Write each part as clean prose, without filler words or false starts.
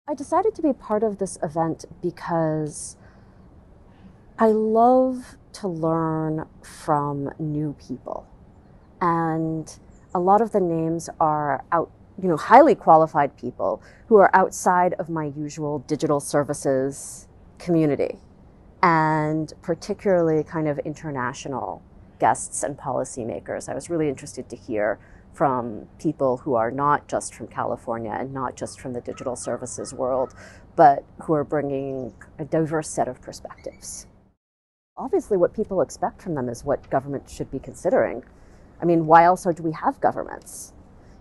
I decided to be part of this event because I love to learn from new people. And a lot of the names are highly qualified people who are outside of my usual digital services community, and particularly kind of international guests and policymakers. I was really interested to hear from people who are not just from California and not just from the digital services world, but who are bringing a diverse set of perspectives. Obviously, what people expect from them is what government should be considering. I mean, why else do we have governments?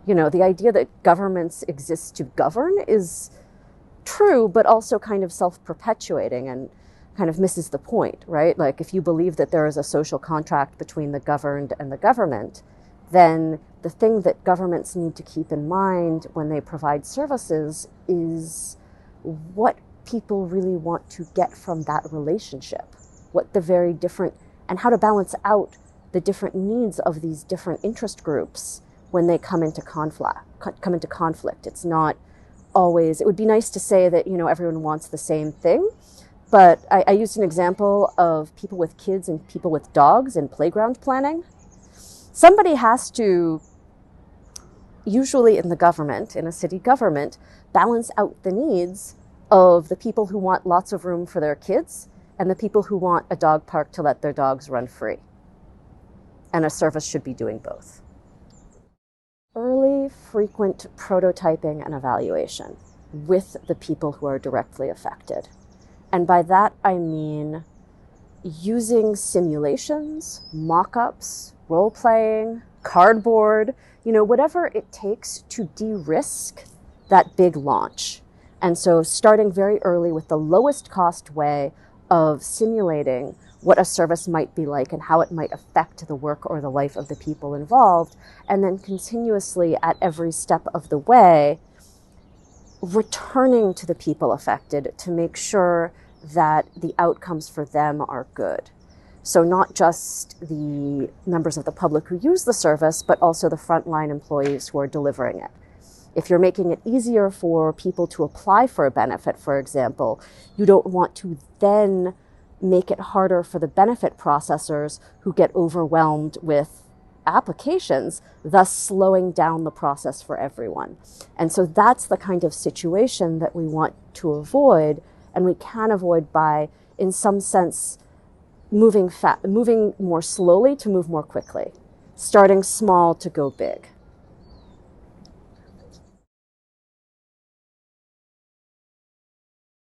The idea that governments exist to govern is true, but also kind of self-perpetuating and kind of misses the point, right? Like, if you believe that there is a social contract between the governed and the government, then the thing that governments need to keep in mind when they provide services is what people really want to get from that relationship, what the very different, and how to balance out the different needs of these different interest groups when they come into conflict. It's not always, it would be nice to say that, everyone wants the same thing, but I used an example of people with kids and people with dogs in playground planning. Somebody has to, usually in the government, in a city government, balance out the needs of the people who want lots of room for their kids and the people who want a dog park to let their dogs run free. And a service should be doing both. Early, frequent prototyping and evaluation with the people who are directly affected. And by that, I mean using simulations, mock-ups, role-playing, cardboard, whatever it takes to de-risk that big launch. And so starting very early with the lowest cost way of simulating what a service might be like and how it might affect the work or the life of the people involved, and then continuously at every step of the way, returning to the people affected to make sure that the outcomes for them are good. So not just the members of the public who use the service, but also the frontline employees who are delivering it. If you're making it easier for people to apply for a benefit, for example, you don't want to then make it harder for the benefit processors who get overwhelmed with applications, thus slowing down the process for everyone. And so that's the kind of situation that we want to avoid, and we can avoid by, in some sense, moving more slowly to move more quickly, starting small to go big.